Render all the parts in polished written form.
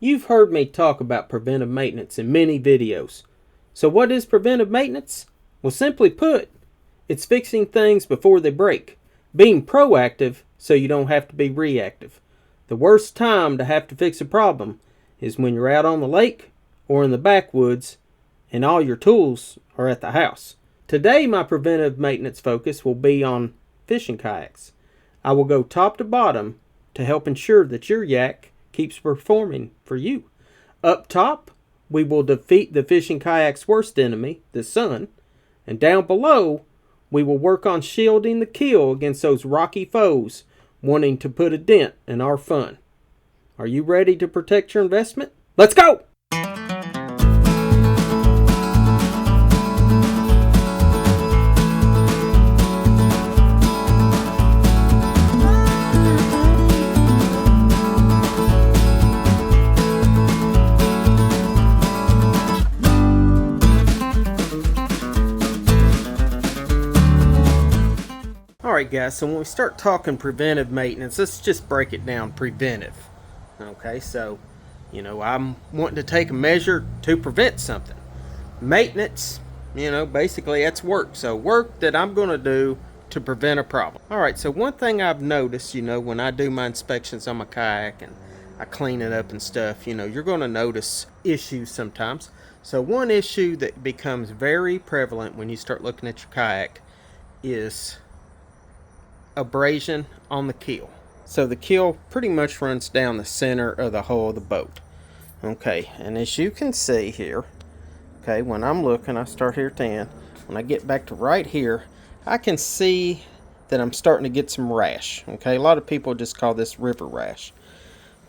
You've heard me talk about preventive maintenance in many videos. So what is preventive maintenance? Well, simply put, it's fixing things before they break. Being proactive so you don't have to be reactive. The worst time to have to fix a problem is when you're out on the lake or in the backwoods and all your tools are at the house. Today my preventive maintenance focus will be on fishing kayaks. I will go top to bottom to help ensure that your yak keeps performing for you. Up top, we will defeat the fishing kayak's worst enemy, the sun. And down below, we will work on shielding the keel against those rocky foes wanting to put a dent in our fun. Are you ready to protect your investment? Let's go! Alright guys, so when we start talking preventive maintenance, let's just break it down preventive. Okay, so, I'm wanting to take a measure to prevent something. Maintenance, basically that's work. So work that I'm going to do to prevent a problem. Alright, so one thing I've noticed, when I do my inspections on my kayak and I clean it up and stuff, you're going to notice issues sometimes. So one issue that becomes very prevalent when you start looking at your kayak is abrasion on the keel. So the keel pretty much runs down the center of the hull of the boat. Okay, and as you can see here, okay, when I'm looking, I start here at the end. When I get back to right here, I can see that I'm starting to get some rash. Okay, a lot of people just call this river rash.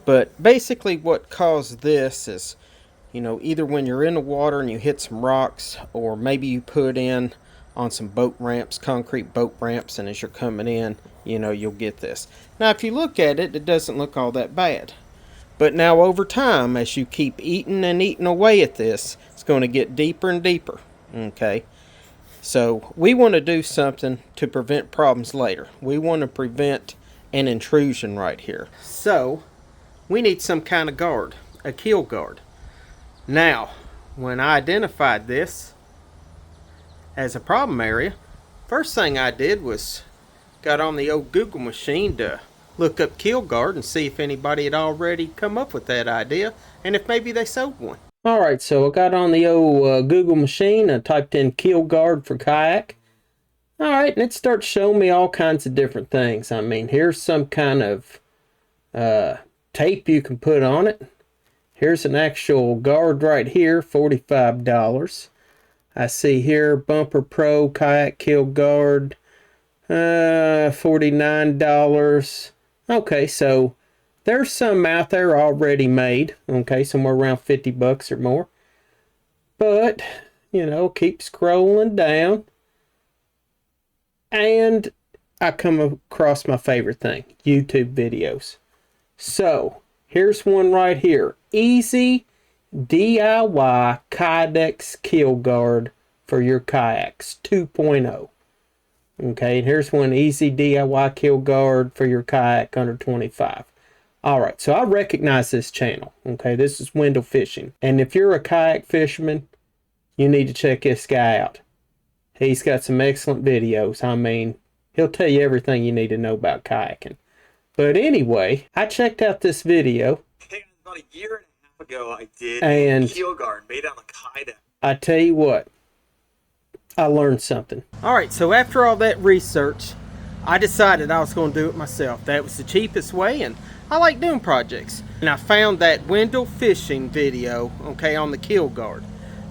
But basically what caused this is, either when you're in the water and you hit some rocks, or maybe you put in on some boat ramps, concrete boat ramps, and as you're coming in, you'll get this. Now if you look at it, it doesn't look all that bad. But now over time, as you keep eating and eating away at this, it's going to get deeper and deeper. Okay, so we want to do something to prevent problems later. We want to prevent an intrusion right here. So we need some kind of guard, a keel guard. Now when I identified this as a problem area, first thing I did was got on the old Google machine to look up keel guard and see if anybody had already come up with that idea and if maybe they sold one. Alright, so I got on the old Google machine and typed in keel guard for kayak. Alright, and it starts showing me all kinds of different things. I mean, here's some kind of tape you can put on it. Here's an actual guard right here, $45. I see here Bumper Pro Kayak Keel Guard, $49. Okay, so there's some out there already made. Okay, somewhere around 50 bucks or more. But, keep scrolling down. And I come across my favorite thing, YouTube videos. So, here's one right here. Easy DIY Kydex Keel Guard for your kayaks 2.0. Okay, and here's one easy DIY keel guard for your kayak under 25. Alright, so I recognize this channel. Okay, this is Wendell Fishing. And if you're a kayak fisherman, you need to check this guy out. He's got some excellent videos. I mean, he'll tell you everything you need to know about kayaking. But anyway, I checked out this video. About a year and a half ago, I did a keel guard made on a Kayak. I tell you what, I learned something. Alright, so after all that research, I decided I was going to do it myself. That was the cheapest way, and I like doing projects. And I found that Wendell Fishing video, okay, on the keel guard.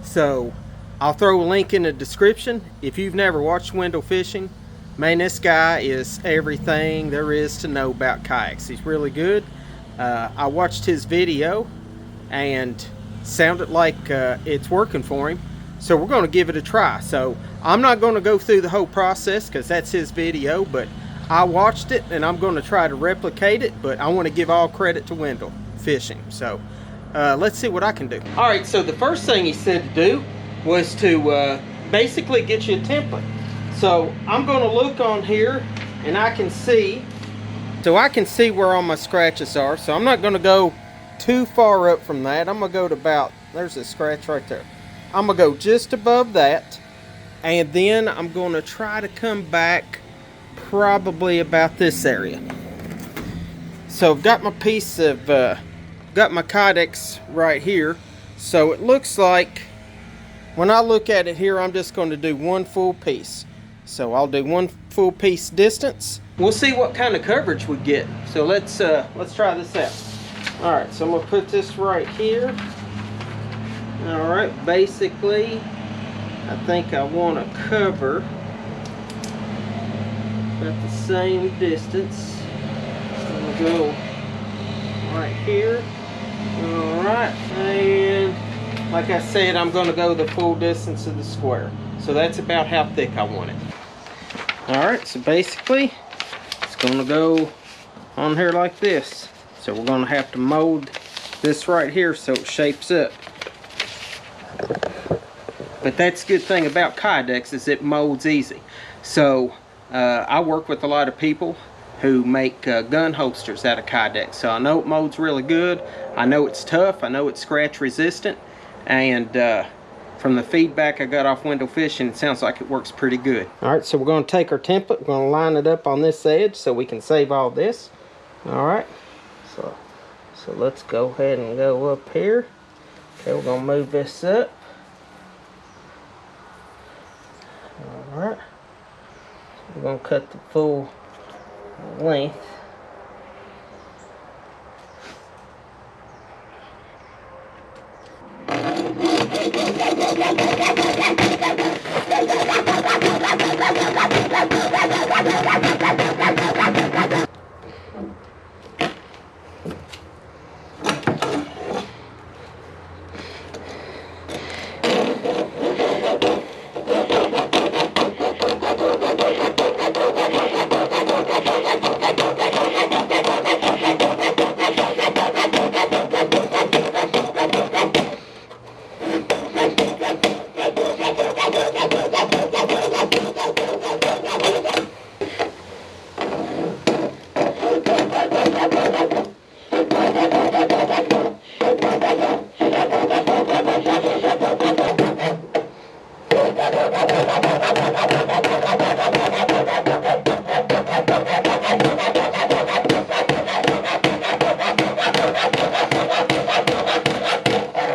So, I'll throw a link in the description. If you've never watched Wendell Fishing, man, this guy is everything there is to know about kayaks. He's really good. I watched his video and sounded like it's working for him. So we're going to give it a try. So I'm not going to go through the whole process because that's his video, but I watched it and I'm going to try to replicate it, but I want to give all credit to Wendell Fishing. So let's see what I can do. Alright, so the first thing he said to do was to basically get you a template. So I'm going to look on here and I can see, so I can see where all my scratches are. So I'm not going to go too far up from that. I'm gonna go to about, there's a scratch right there. I'm gonna go just above that, and then I'm gonna try to come back probably about this area. So I've got my piece of, got my kayaks right here. So it looks like, when I look at it here, I'm just going to do one full piece. So I'll do one full piece distance. We'll see what kind of coverage we get. So let's try this out. All right, so I'm gonna put this right here. All right, basically, I think I want to cover about the same distance. I'm gonna go right here. All right, and like I said, I'm gonna go the full distance of the square. So that's about how thick I want it. All right, so basically, it's gonna go on here like this. So we're gonna have to mold this right here so it shapes up. But that's the good thing about kayaks is it molds easy. So I work with a lot of people who make gun holsters out of kayaks. So I know it molds really good. I know it's tough. I know it's scratch resistant. And from the feedback I got off window fishing, it sounds like it works pretty good. All right, so we're gonna take our template, we're gonna line it up on this edge so we can save all this. All right, so let's go ahead and go up here. Okay, we're gonna move this up. All right, we're gonna cut the full length.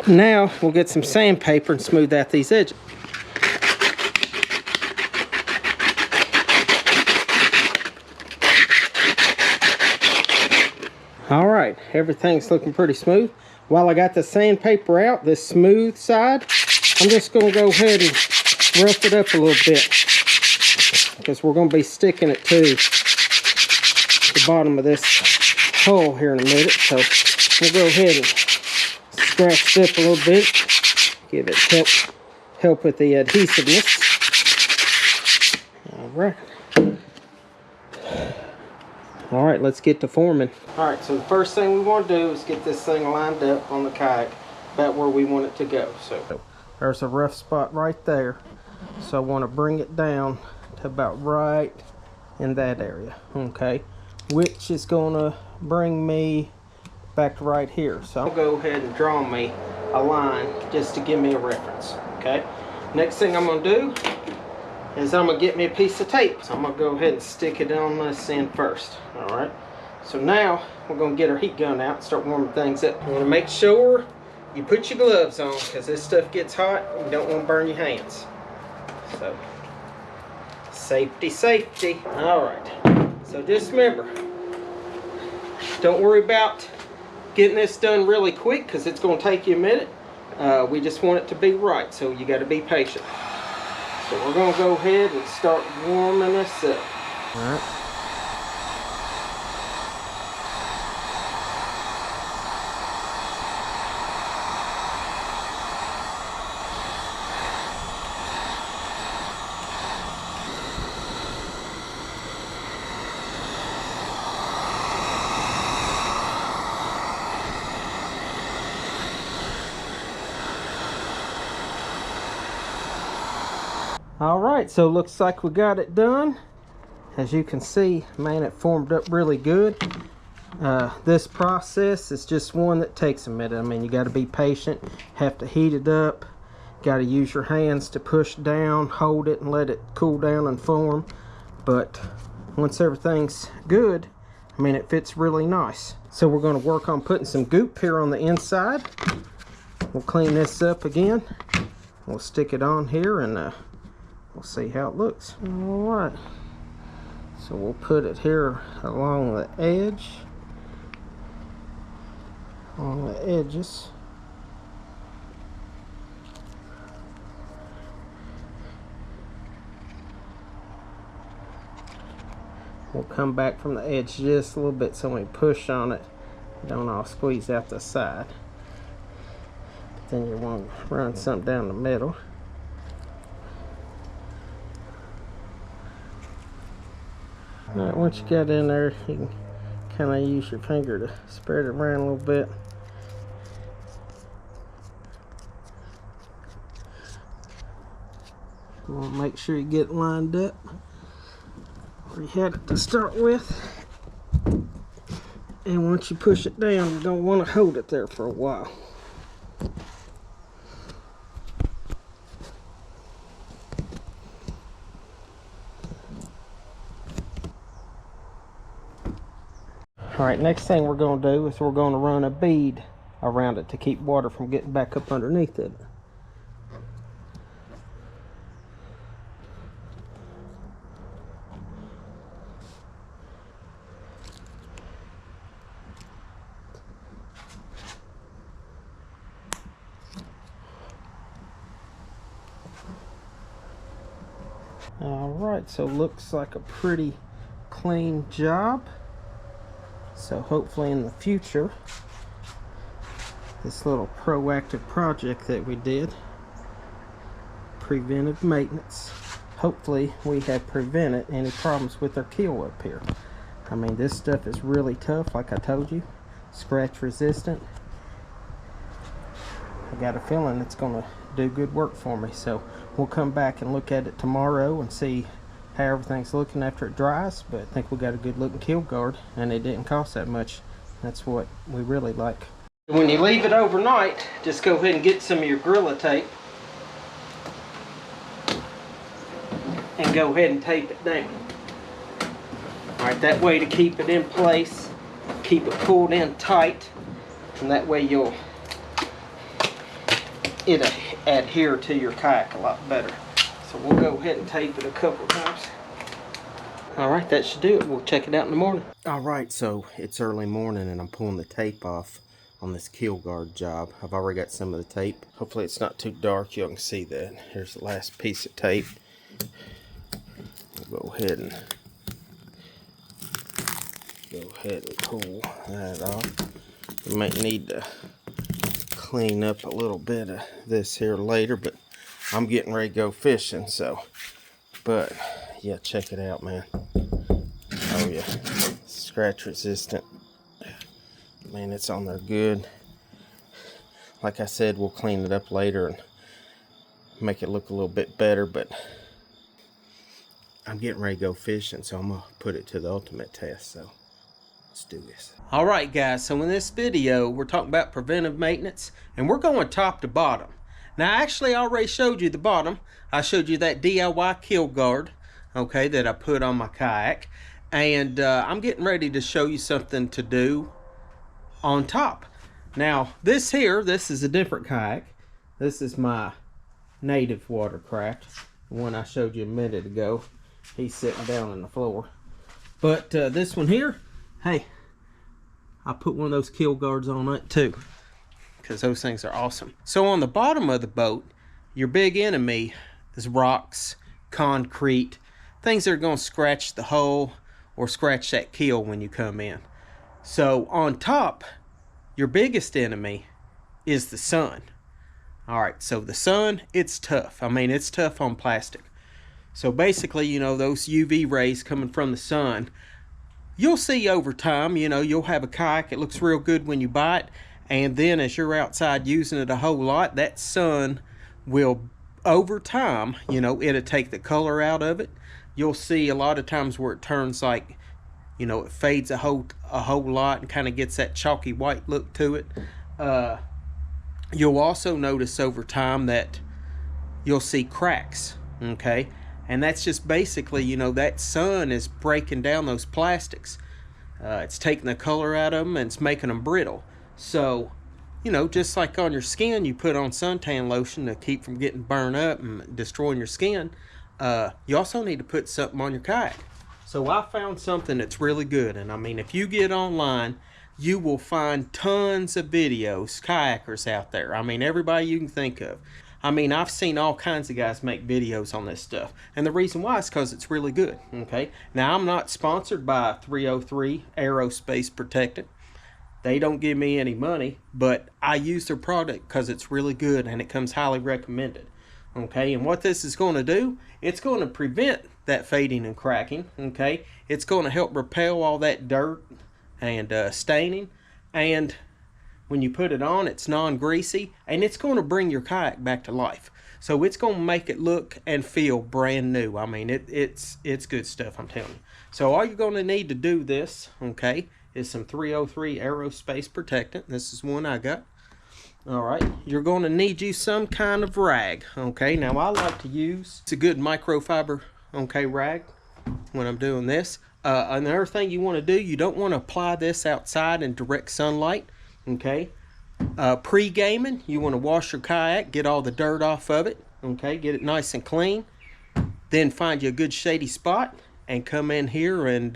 Now we'll get some sandpaper and smooth out these edges. All right, everything's looking pretty smooth. While I got the sandpaper out, this smooth side, I'm just gonna go ahead and rough it up a little bit because we're gonna be sticking it to the bottom of this hole here in a minute. So we'll go ahead and scratch it up a little bit, give it help with the adhesiveness. All right, let's get to forming. All right, so the first thing we want to do is get this thing lined up on the kayak about where we want it to go. So there's a rough spot right there. So I want to bring it down to about right in that area, okay? Which is gonna bring me back to right here. So I'll go ahead and draw me a line just to give me a reference, okay? Next thing I'm gonna do is I'm gonna get me a piece of tape. So I'm gonna go ahead and stick it on this end first, all right? So now we're gonna get our heat gun out and start warming things up. You wanna make sure you put your gloves on because this stuff gets hot and you don't wanna burn your hands. So, safety, safety. All right, so just remember, don't worry about getting this done really quick because it's going to take you a minute. We just want it to be right, so you got to be patient. So we're going to go ahead and start warming this up. All right. All right, so looks like we got it done. As you can see, man, it formed up really good. This process is just one that takes a minute. I mean, you got to be patient, have to heat it up, got to use your hands to push down, hold it, and let it cool down and form. But once everything's good, I mean, it fits really nice. So we're going to work on putting some goop here on the inside. We'll clean this up again. We'll stick it on here and we'll see how it looks. All right. So we'll put it here along the edge. On the edges. We'll come back from the edge just a little bit so when we push on it, don't all squeeze out the side. But then you want to run something down the middle. All right, once you get in there, you can kind of use your finger to spread it around a little bit. You want to make sure you get it lined up where you had it to start with. And once you push it down, you don't want to hold it there for a while. Alright, next thing we're going to do is we're going to run a bead around it to keep water from getting back up underneath it. Alright, so looks like a pretty clean job. So hopefully in the future, this little proactive project that we did, preventive maintenance, hopefully we have prevented any problems with our keel up here. I mean, this stuff is really tough, like I told you, scratch resistant. I got a feeling it's going to do good work for me. So we'll come back and look at it tomorrow and see how everything's looking after it dries. But I think we got a good looking keel guard, and it didn't cost that much. That's what we really like. When you leave it overnight, just go ahead and get some of your Gorilla tape and go ahead and tape it down. Alright, that way to keep it in place, keep it pulled in tight, and that way it'll adhere to your kayak a lot better. So we'll go ahead and tape it a couple times. Alright, that should do it. We'll check it out in the morning. Alright, so it's early morning and I'm pulling the tape off on this keel guard job. I've already got some of the tape. Hopefully it's not too dark. You can see that. Here's the last piece of tape. We'll go ahead and pull that off. You might need to clean up a little bit of this here later, but I'm getting ready to go fishing, so. But yeah, check it out, man. Oh yeah, scratch resistant. Man, it's on there good. Like I said, we'll clean it up later and make it look a little bit better, but I'm getting ready to go fishing, so I'm gonna put it to the ultimate test. So let's do this. All right, guys, so in this video we're talking about preventive maintenance, and we're going top to bottom. Now actually I already showed you the bottom. I showed you that DIY keel guard, okay, that I put on my kayak, and I'm getting ready to show you something to do on top. Now this is a different kayak. This is my native watercraft, the one I showed you a minute ago. He's sitting down on the floor. But this one here, hey, I put one of those keel guards on it too, because those things are awesome. So on the bottom of the boat, your big enemy is rocks, concrete, things that are going to scratch the hull or scratch that keel when you come in. So on top, your biggest enemy is the sun. All right, so the sun, it's tough. I mean, it's tough on plastic. So basically, you know, those UV rays coming from the sun, you'll see over time, you know, you'll have a kayak that looks real good when you buy it, and then as you're outside using it a whole lot, that sun will, over time, you know, it'll take the color out of it. You'll see a lot of times where it turns like you know, it fades a whole lot and kind of gets that chalky white look to it. You'll also notice over time that you'll see cracks, okay? And that's just basically, you know, that sun is breaking down those plastics. It's taking the color out of them and it's making them brittle. So, you know, just like on your skin, you put on suntan lotion to keep from getting burned up and destroying your skin. You also need to put something on your kayak. So I found something that's really good. And I mean, if you get online, you will find tons of videos, kayakers out there. I mean, everybody you can think of. I mean, I've seen all kinds of guys make videos on this stuff. And the reason why is because it's really good, okay? Now, I'm not sponsored by 303 Aerospace Protectant. They don't give me any money, but I use their product because it's really good and it comes highly recommended, okay? And what this is going to do, it's going to prevent that fading and cracking, okay? It's going to help repel all that dirt and staining, and when you put it on, it's non-greasy, and it's going to bring your kayak back to life. So it's going to make it look and feel brand new. I mean, it's good stuff, I'm telling you. So all you're going to need to do this, okay, is some 303 Aerospace Protectant. This is one I got. All right, you're going to need you some kind of rag, okay? Now, I like to use, it's a good microfiber, okay, rag when I'm doing this. Another thing you want to do, you don't want to apply this outside in direct sunlight. Okay, pre-gaming, you want to wash your kayak, get all the dirt off of it, okay, get it nice and clean, then find you a good shady spot and come in here and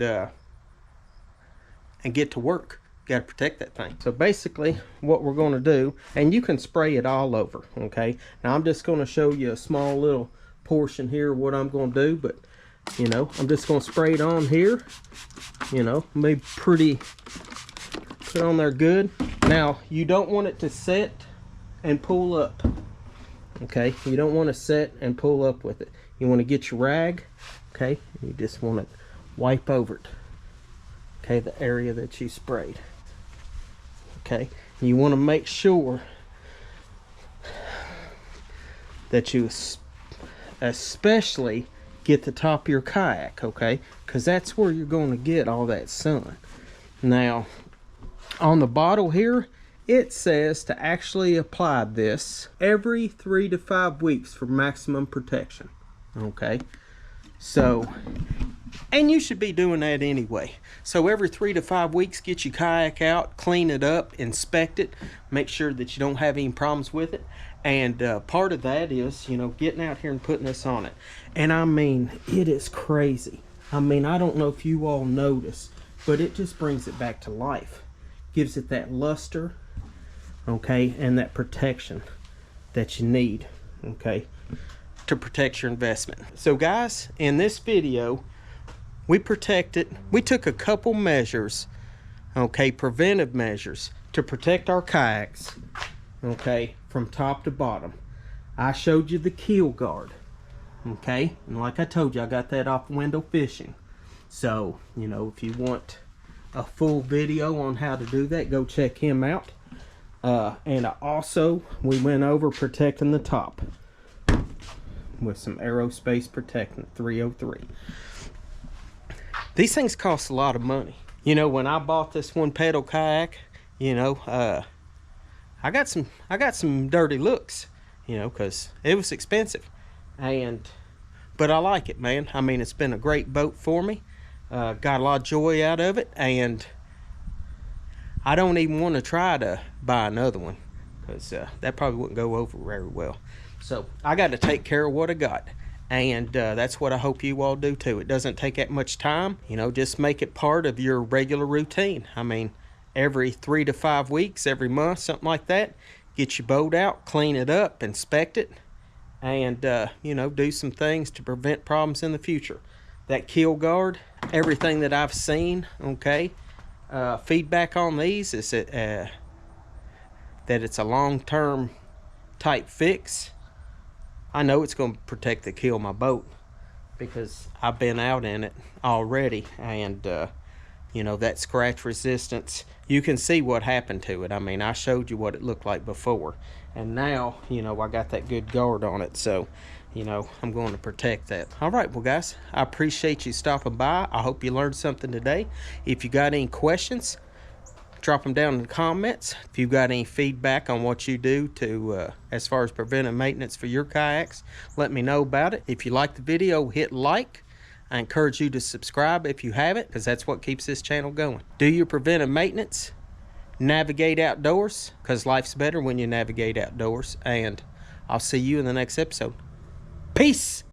get to work. You got to protect that thing. So basically what we're going to do, and you can spray it all over, okay? Now I'm just going to show you a small little portion here of what I'm going to do, but you know, I'm just going to spray it on here, you know, maybe pretty, put it on there good. Now, you don't want it to set and pull up, okay? You don't want to set and pull up with it. You want to get your rag, okay? You just want to wipe over it, okay, the area that you sprayed, okay? You want to make sure that you especially get the top of your kayak, okay? Because that's where you're going to get all that sun. Now, on the bottle here, it says to actually apply this every 3 to 5 weeks for maximum protection, okay? So, and you should be doing that anyway. So every 3 to 5 weeks, get your kayak out, clean it up, inspect it, make sure that you don't have any problems with it. And part of that is, you know, getting out here and putting this on it. And I mean, it is crazy. I mean, I don't know if you all notice, but it just brings it back to life. Gives it that luster, okay, and that protection that you need, okay, to protect your investment. So guys, in this video, we took a couple measures, okay, preventive measures to protect our kayaks, okay, from top to bottom. I showed you the keel guard, okay, and like I told you, I got that off Window Fishing. So, you know, if you want a full video on how to do that, go check him out. And also, we went over protecting the top with some Aerospace Protectant 303. These things cost a lot of money. You know, when I bought this one pedal kayak, you know, I got some dirty looks, you know, because it was expensive. But I like it, man. I mean, it's been a great boat for me. Got a lot of joy out of it, and I don't even want to try to buy another one because that probably wouldn't go over very well. So I got to take care of what I got, and that's what I hope you all do too. It doesn't take that much time, you know, just make it part of your regular routine. I mean, every 3 to 5 weeks, every month, something like that, get your boat out, clean it up, inspect it, and you know, do some things to prevent problems in the future. That keel guard, everything that I've seen, okay, feedback on these is that it's a long-term type fix. I know it's going to protect the keel of my boat because I've been out in it already, and you know, that scratch resistance. You can see what happened to it. I mean, I showed you what it looked like before, and now, you know, I got that good guard on it, so, you know, I'm going to protect that. All right, well, guys, I appreciate you stopping by. I hope you learned something today. If you got any questions, drop them down in the comments. If you've got any feedback on what you do to as far as preventive maintenance for your kayaks, let me know about it. If you like the video, hit like. I encourage you to subscribe if you haven't, because that's what keeps this channel going. Do your preventive maintenance, navigate outdoors, because life's better when you navigate outdoors, and I'll see you in the next episode. Peace.